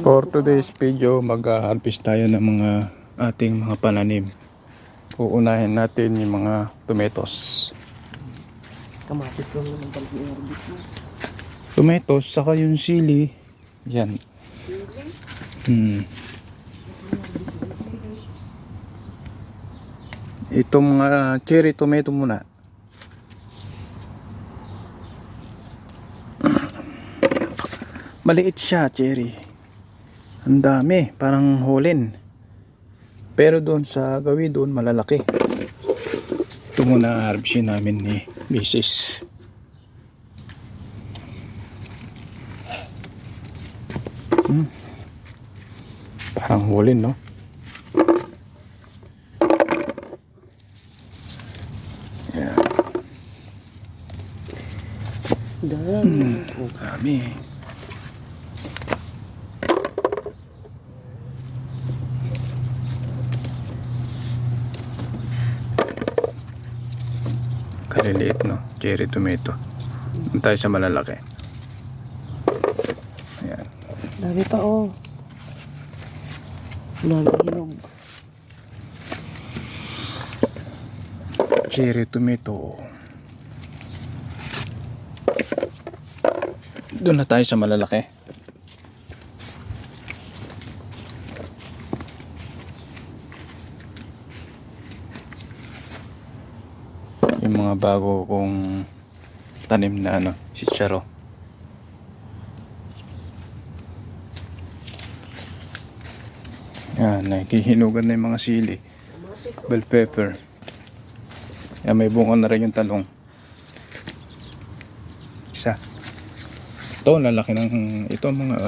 For today's video, mag-harvest tayo ng mga ating mga pananim. Uunahin natin yung mga tomatoes. Kamatis lang naman talaga yung harvest mo. Tomatoes, saka yung sili. Yan. Itong mga cherry tomato muna. Maliit siya, cherry. Ang dami, parang holin. Pero doon sa gawin doon, malalaki. Ito muna ang harvestin namin ni Mrs. Parang holin, no? Yeah. Dami. Dami. Kaliliit, no? Cherry tomato. Doon tayo sa malalaki. Ayan. Dami pa, oh. Dami hinog. Cherry tomato. Doon na tayo sa malalaki. Yung mga bago kong tanim na chicharo. Yan, nakikihinugan na yung mga sili. Bell pepper. Yan, may bunga na rin yung talong. Isa. Ito, lalaki ng ito mga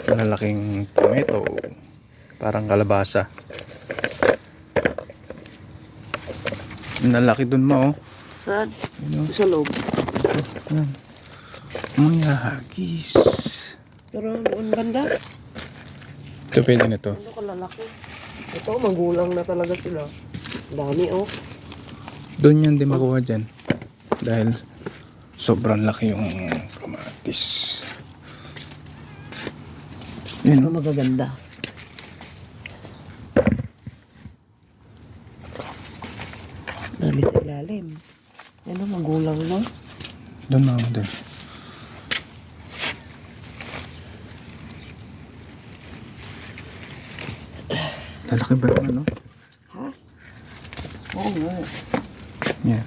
malalaking tomato. Parang kalabasa. Nalaki dun mo, oh. Saan? Ano? Sa loob. Yan. Mga hagis. Pero ang ganda. Ito pwede na to. Ano kalalaki? Ito, magulang na talaga sila. Dami, oh. Doon yan din makuha dyan. Dahil sobrang laki yung kamatis. Yan, Ito magaganda. Dami sa ilalim. Ano, magulang na. doon na doon. Lalaki ba yung ano? Ha? Oo nga. Yan.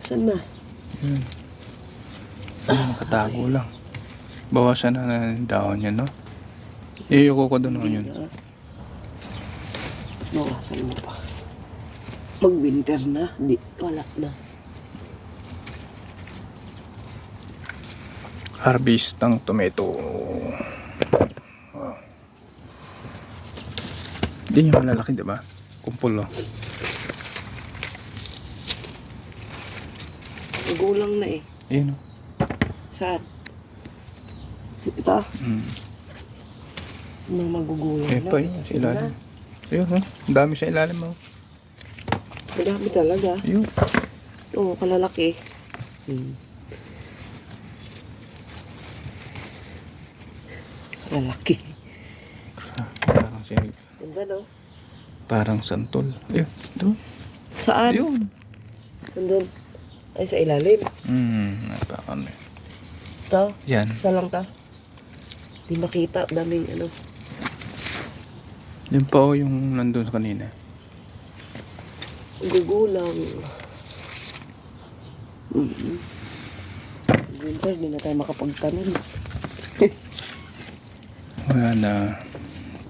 Saan na? Yan. Ano, nakatago lang. Bawasan na ng dahon yan, no? Iyuko ko doon yun. Bawasan mo pa. Mag-winter na. Di, wala na. Harvest ng tomato. Wow. Hindi niya malalaki, diba? Kumpul, oh. Magulang na eh. Ayun, oh. Saan? Ito? Mm. Mga magugulang Eh, na. pa yun, sa ilalim. Ayun, oh. Ang dami sa ilalim, oh. Madami talaga. Ayun. Oo, kalalaki. Kalalaki. Parang siya. Ganda, no? Parang santol. Ayun, ito. Saan? Ayun. Nandun. Ay, sa ilalim. Napakan eh. Ito. Yan. Isa lang ta. Di makita. Daming ano. Yun pa, oh, yung nandun kanina. Gugulang. Winter, di na tayo makapagtanim. Wala na.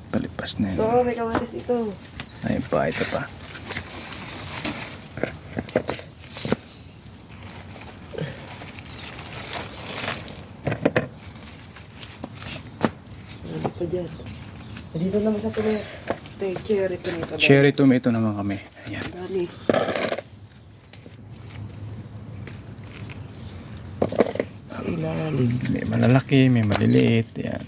Palipas na yun. Oo, may kamatis ito. Ayun pa, ito pa. Ano pa dyan? Dito naman sa tuloy. Cherry tomato. Cherry tomato naman kami. Ayan. Dami. Sa ilalim. May malalaki, may maliliit. Yan.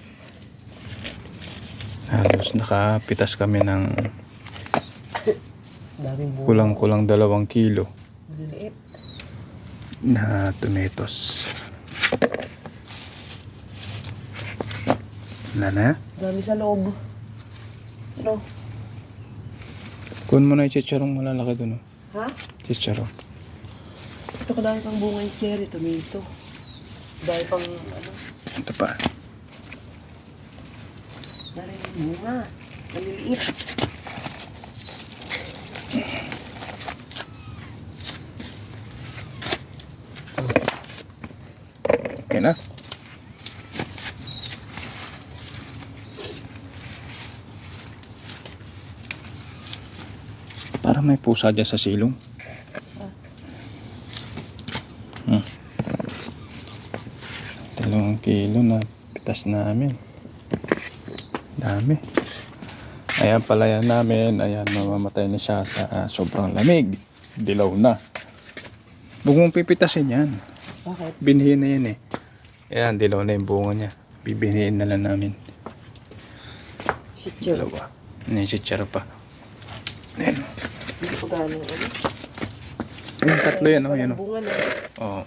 Halos nakapitas kami ng Daming bunga. kulang-kulang 2 kilo Maliliit. na tomatoes. Wala na? Dami sa loob. Ano? Kunin mo na yung chicharong malalaki dun. Oh. Ha? Chicharo. Ito kadami pang bunga yung cherry, tomato. Dahil pang ano, Ito pa. dahil yung bunga. Maliliit. Okay na. Parang may pusa dyan sa silong. 2 kilo na pitas namin. Dami. Ayan pala yan namin. Ayan, mamamatay na siya sa sobrang lamig. Dilaw na. Huwag mong pipitasin yan. Bakit? Binhiin na yan eh. Ayan, dilaw na yung bunga niya. Bibinhiin na lang namin. Sityo. Dalawa. Naisitsara pa. Ayan. Hindi ko gano'ng ano. Yung tatlo yan, oh. Yan, oh. Bunga na. Oh.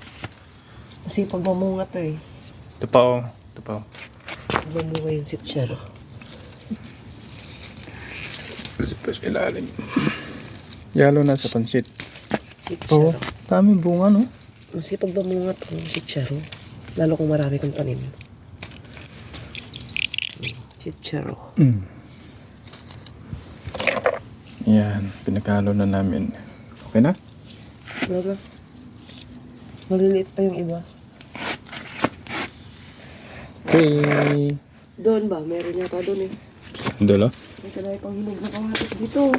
Kasi pag mamunga to eh. Ito pa, oh. Ito pa, oh. Kasi pag mamunga yung sityo. Kasi pa sa ilalim. Yalo na sa pansit. Sityo. Oh, dami bunga, no? Kasi pag mamunga to sityo. Lalo kung marami kang tanim. Sityo. Yan, pinagkalo na namin. Okay na? Wala. Maliliit pa yung iba. Okay. Doon ba? Meron yata doon eh. Dalo? May kadami pang hinog na kamatis dito.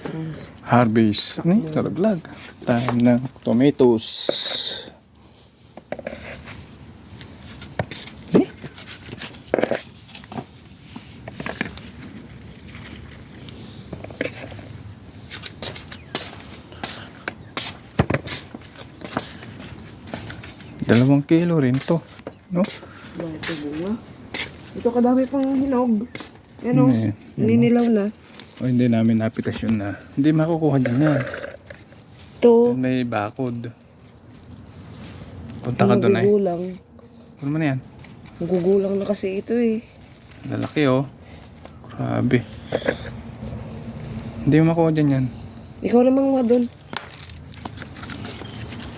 Sans. Harvest. Ni, talaglag. Time ng tomatoes. Eh? Dalawang kilo rin to. No? Bakit ito bunga? Ito kadami pang hinog. Yan o. Ayan. Ninilaw na. O hindi namin napitasyon na. Hindi makukuha dyan yan. Ito. May bakod. Punta ka doon ay. Nagugulang. Ano mo na yan? Nagugulang na kasi ito eh. Lalaki oh. Grabe. Hindi mo makuha dyan yan. Ikaw namang mga doon.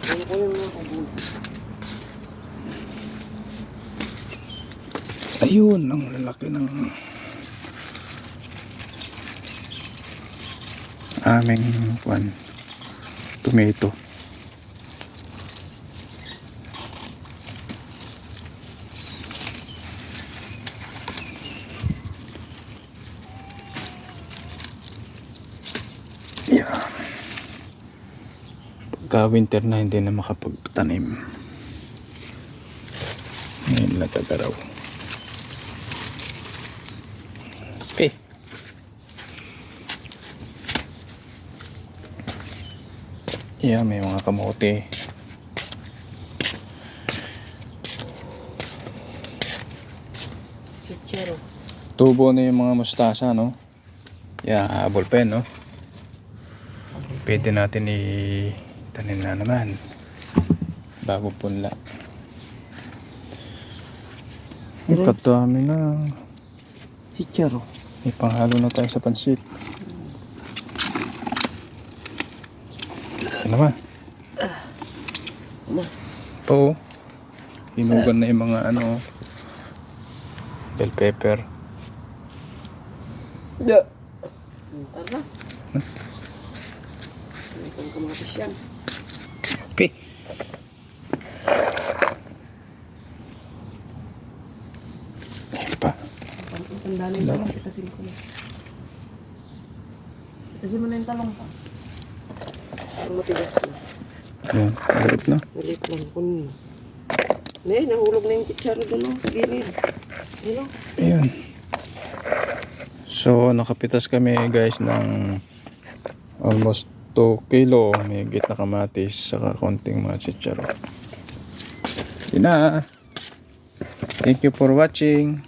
Ano ko yung mga kagulang? Ayun, ang lalaki ng aming tomato. Yeah. Pagka-winter na hindi na makapagtanim. Ngayon lang tagaraw. Okay. Yeah, may mga kamote. Chichero. Tubo na yung mga mustasa, no? Yeah, habol pa yun, no? Pwede natin i-tanim na naman. Bago punla. Ang katami na. Chichero. May panghalo na tayo sa pansit. Ano naman? Ano? Ito. Hinugan na yung mga ano. Bell pepper. Da. Tara. May pang kamatis yan. Okay. Ayan pa. Ang tanda na yung talong. Pitasin ko na. Pitasin mo na yung talong pa. Ang matigas na. Ayan. Malit na. Malit lang kun. Nahulog na yung chicharo doon oh, sa gilid. Ayun oh. Ayan. So, nakapitas kami guys ng almost 2 kilo. May higit na kamatis saka konting mga chicharo. Yun na. Thank you for watching.